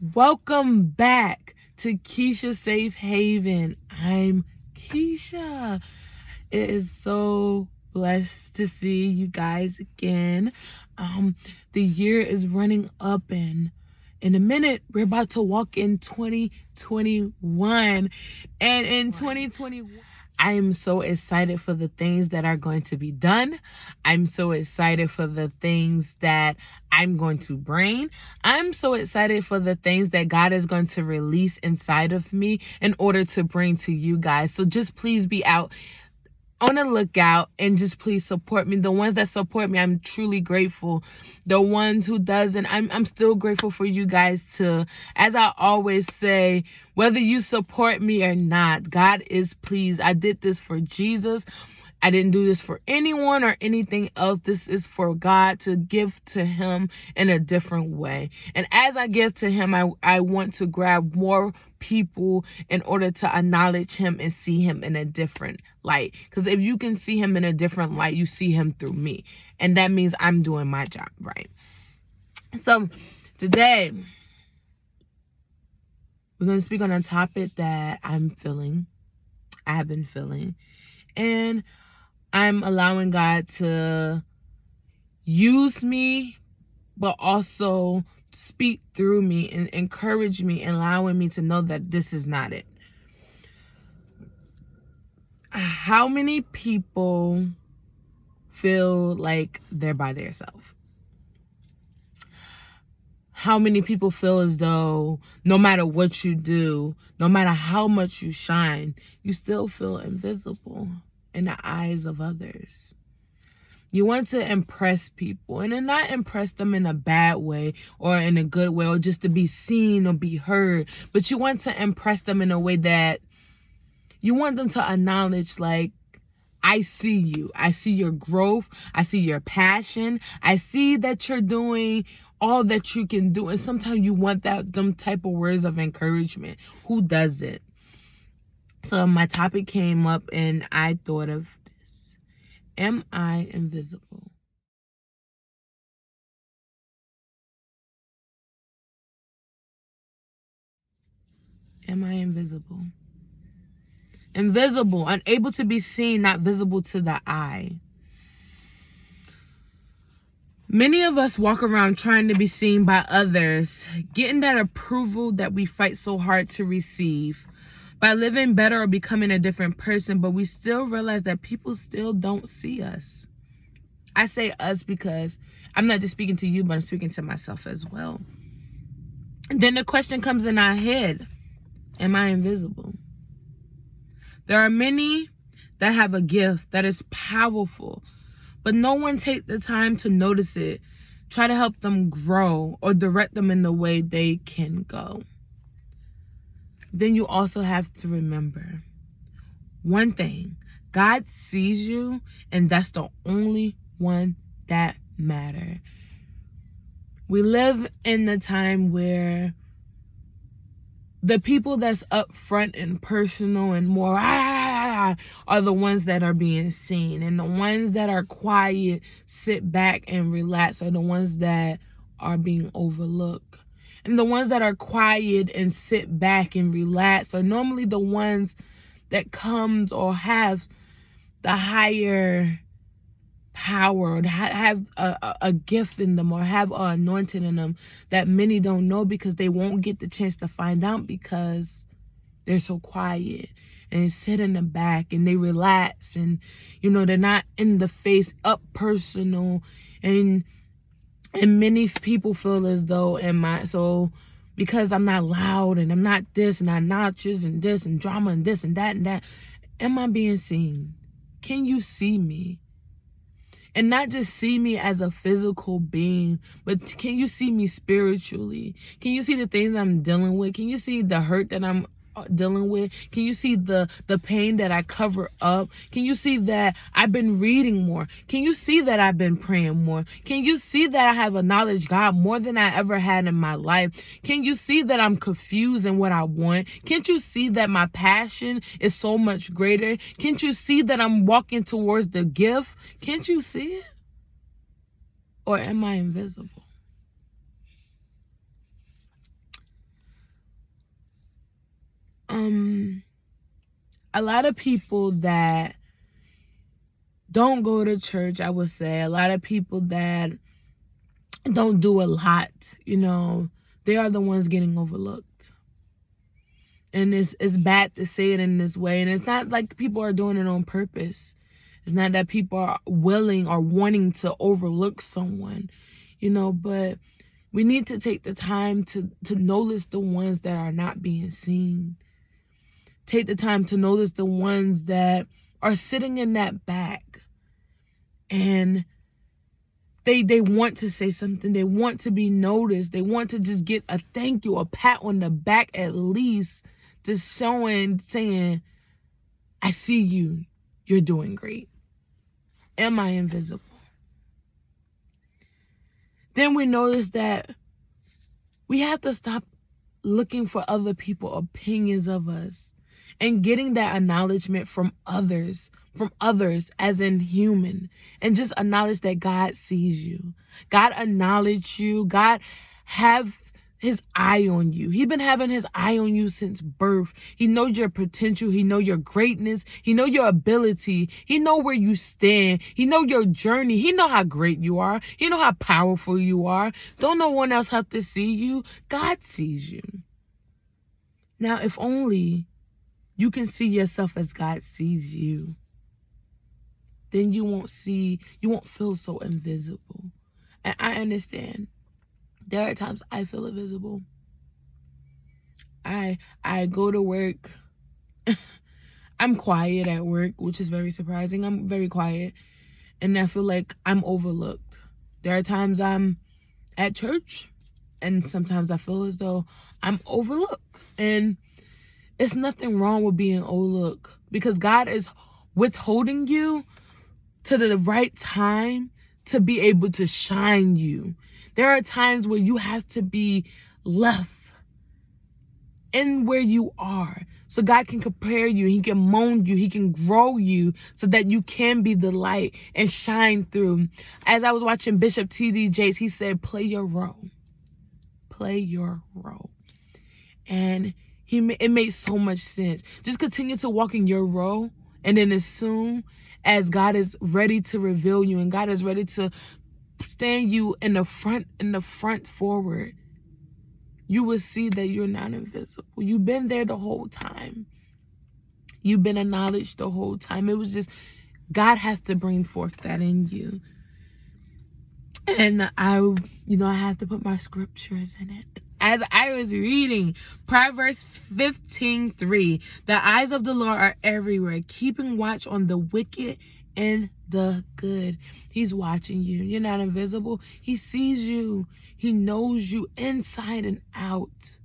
Welcome back to Keisha Safe Haven. I'm Keisha. It is so blessed to see you guys again. The year is running up, and in a minute we're about to walk in 2021. And in 2021, I am so excited for the things that are going to be done. I'm so excited for the things that I'm going to bring. I'm so excited for the things that God is going to release inside of me in order to bring to you guys. So just please be out on the lookout and just please support me. The ones that support me, I'm truly grateful. The ones who doesn't, I'm still grateful for you guys too. As I always say, whether you support me or not, God is pleased. I did this for Jesus. I didn't do this for anyone or anything else. This is for God, to give to him in a different way. And as I give to him, I want to grab more people in order to acknowledge him and see him in a different light. Because if you can see him in a different light, you see him through me. And that means I'm doing my job right. So today, we're going to speak on a topic that I have been feeling. And I'm allowing God to use me, but also speak through me and encourage me, and allowing me to know that this is not it. How many people feel like they're by themselves? How many people feel as though no matter what you do, no matter how much you shine, you still feel invisible in the eyes of others? You want to impress people, and then not impress them in a bad way or in a good way or just to be seen or be heard, but you want to impress them in a way that you want them to acknowledge, like, I see you. I see your growth. I see your passion. I see that you're doing all that you can do. And sometimes you want them type of words of encouragement. Who doesn't? So my topic came up and I thought of this. Am I invisible? Am I invisible? Invisible, unable to be seen, not visible to the eye. Many of us walk around trying to be seen by others, getting that approval that we fight so hard to receive by living better or becoming a different person, but we still realize that people still don't see us. I say us because I'm not just speaking to you, but I'm speaking to myself as well. And then the question comes in our head, am I invisible? There are many that have a gift that is powerful, but no one take the time to notice it, try to help them grow, or direct them in the way they can go. Then you also have to remember one thing: God sees you, and that's the only one that matters. We live in the time where the people that's up front and personal and more are the ones that are being seen, and the ones that are quiet, sit back and relax, are the ones that are being overlooked. And the ones that are quiet and sit back and relax are normally the ones that comes or have the higher power, or have a gift in them, or have an anointing in them that many don't know, because they won't get the chance to find out because they're so quiet and sit in the back and they relax, and they're not in the face up personal, and many people feel as though, because I'm not loud and I'm not this and I'm notches and this and drama and this and that, am I being seen? Can you see me? And not just see me as a physical being, but can you see me spiritually? Can you see the things I'm dealing with? Can you see the hurt that I'm dealing with? Can you see the pain that I cover up? Can you see that I've been reading more? Can you see that I've been praying more? Can you see that I have acknowledged God more than I ever had in my life? Can you see that I'm confused in what I want? Can't you see that my passion is so much greater? Can't you see that I'm walking towards the gift? Can't you see it? Or am I invisible? a lot of people that don't go to church, I would say, a lot of people that don't do a lot, they are the ones getting overlooked. And it's bad to say it in this way. And it's not like people are doing it on purpose. It's not that people are willing or wanting to overlook someone, but we need to take the time to notice the ones that are not being seen. Take the time to notice the ones that are sitting in that back. And they want to say something. They want to be noticed. They want to just get a thank you, a pat on the back at least, just saying, I see you. You're doing great. Am I invisible? Then we notice that we have to stop looking for other people's opinions of us and getting that acknowledgement from others as in human, and just acknowledge that God sees you. God acknowledge you. God have his eye on you. He been having his eye on you since birth. He knows your potential. He know your greatness. He know your ability. He know where you stand. He know your journey. He know how great you are. He know how powerful you are. Don't no one else have to see you. God sees you. Now, if only you can see yourself as God sees you, then you won't feel so invisible. And I understand. There are times I feel invisible. I go to work. I'm quiet at work, which is very surprising. I'm very quiet. And I feel like I'm overlooked. There are times I'm at church, and sometimes I feel as though I'm overlooked. And it's nothing wrong with being overlooked, because God is withholding you to the right time to be able to shine you. There are times where you have to be left in where you are, so God can prepare you. He can mold you. He can grow you so that you can be the light and shine through. As I was watching Bishop T.D. Jakes, he said, play your role. Play your role. And it made so much sense. Just continue to walk in your role, and then as soon as God is ready to reveal you and God is ready to stand you in the front forward, you will see that you're not invisible. You've been there the whole time. You've been acknowledged the whole time. It was just God has to bring forth that in you. And I have to put my scriptures in it. As I was reading Proverbs 15:3, the eyes of the Lord are everywhere, keeping watch on the wicked and the good. He's watching you. You're not invisible. He sees you. He knows you inside and out.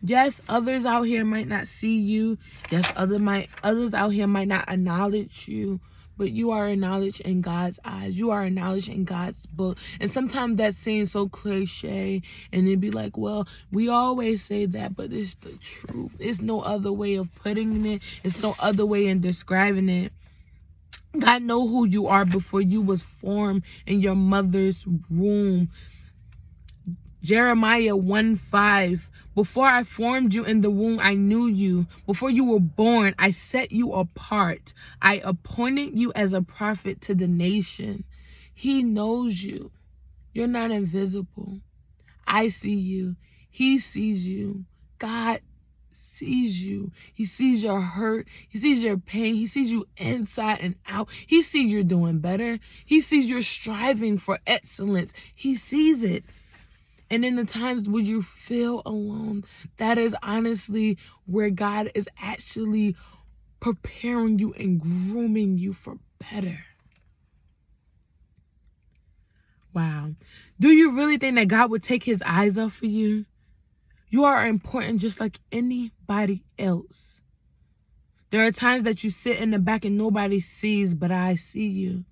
Yes, others out here might not see you. Yes, others out here might not acknowledge you. But you are acknowledged in God's eyes. You are acknowledged in God's book. And sometimes that seems so cliche. And it'd be like, well, we always say that, but it's the truth. It's no other way of putting it. It's no other way in describing it. God know who you are before you was formed in your mother's womb. Jeremiah 1:5. Before I formed you in the womb, I knew you. Before you were born, I set you apart. I appointed you as a prophet to the nation. He knows you. You're not invisible. I see you. He sees you. God sees you. He sees your hurt. He sees your pain. He sees you inside and out. He sees you're doing better. He sees you're striving for excellence. He sees it. And in the times when you feel alone, that is honestly where God is actually preparing you and grooming you for better. Wow. Do you really think that God would take his eyes off of you? You are important just like anybody else. There are times that you sit in the back and nobody sees, but I see you.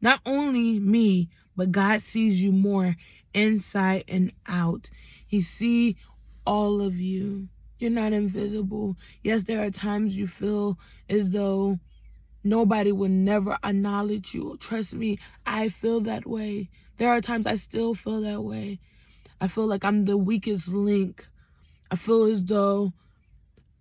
Not only me, but God sees you more inside and out. He sees all of you. You're not invisible. Yes, there are times you feel as though nobody will never acknowledge you. Trust me, I feel that way. There are times I still feel that way. I feel like I'm the weakest link. I feel as though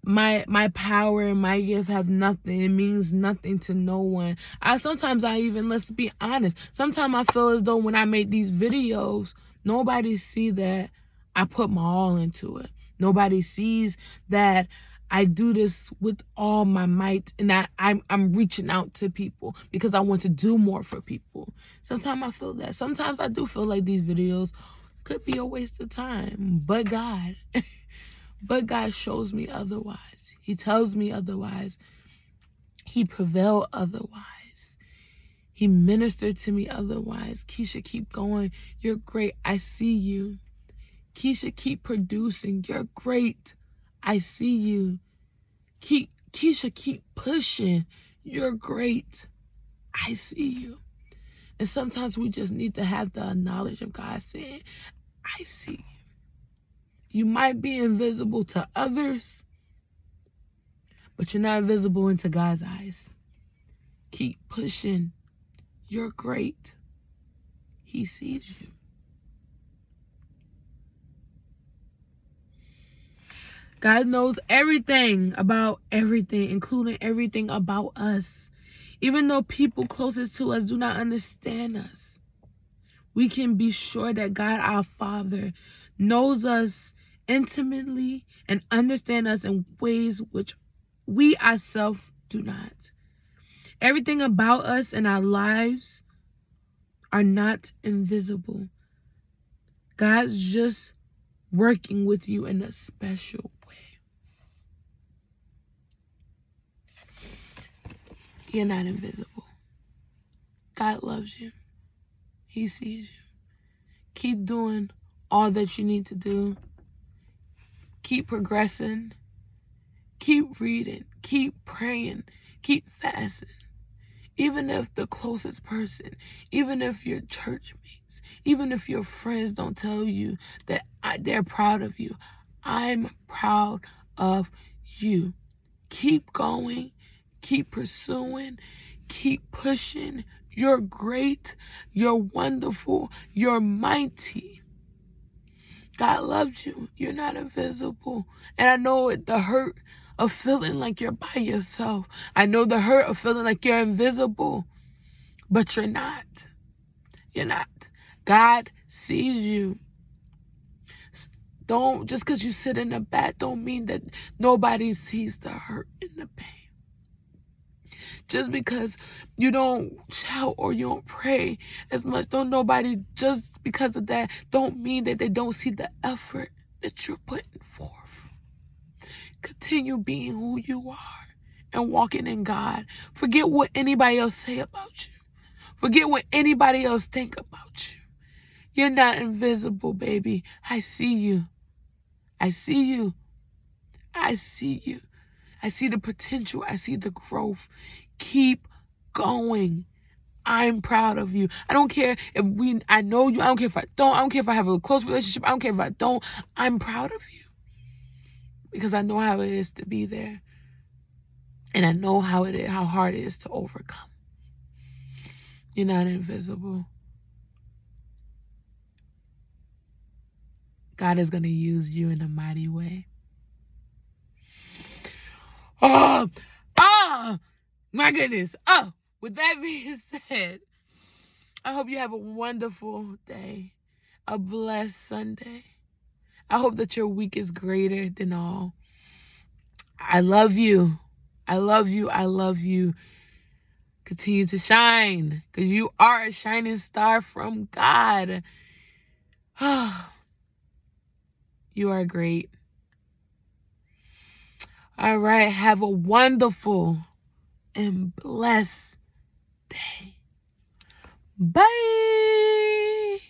my power and my gift have nothing. It means nothing to no one. Sometimes let's be honest, sometimes I feel as though when I make these videos, nobody see that I put my all into it. Nobody sees that I do this with all my might, and I'm reaching out to people because I want to do more for people. Sometimes I feel that. Sometimes I do feel like these videos could be a waste of time, but God but God shows me otherwise. He tells me otherwise. He prevailed otherwise. He ministered to me otherwise. Keisha, keep going. You're great. I see you. Keisha, keep producing. You're great. I see you. Keisha, keep pushing. You're great. I see you. And sometimes we just need to have the knowledge of God saying, I see you. You might be invisible to others, but you're not visible into God's eyes. Keep pushing. You're great. He sees you. God knows everything about everything, including everything about us. Even though people closest to us do not understand us, we can be sure that God, our Father, knows us intimately and understands us in ways which we ourselves do not. Everything about us and our lives are not invisible. God's just working with you in a special way. You're not invisible. God loves you. He sees you. Keep doing all that you need to do. Keep progressing. Keep reading. Keep praying. Keep fasting. Even if the closest person, even if your church mates, even if your friends don't tell you that they're proud of you, I'm proud of you. Keep going. Keep pursuing. Keep pushing. You're great. You're wonderful. You're mighty. God loves you. You're not invisible. And I know the hurt of feeling like you're by yourself. I know the hurt of feeling like you're invisible. But you're not. You're not. God sees you. Just because you sit in the back don't mean that nobody sees the hurt and the pain. Just because you don't shout or you don't pray as much, just because of that, don't mean that they don't see the effort that you're putting forth. Continue being who you are and walking in God. Forget what anybody else say about you. Forget what anybody else think about you. You're not invisible, baby. I see you. I see you. I see you. I see the potential. I see the growth. Keep going. I'm proud of you. I don't care if I know you. I don't care if I don't. I don't care if I have a close relationship. I don't care if I don't. I'm proud of you. Because I know how it is to be there. And I know how hard it is to overcome. You're not invisible. God is going to use you in a mighty way. Oh, my goodness. Oh, with that being said, I hope you have a wonderful day, a blessed Sunday. I hope that your week is greater than all. I love you. I love you. I love you. Continue to shine because you are a shining star from God. You are great. All right. Have a wonderful and blessed day. Bye.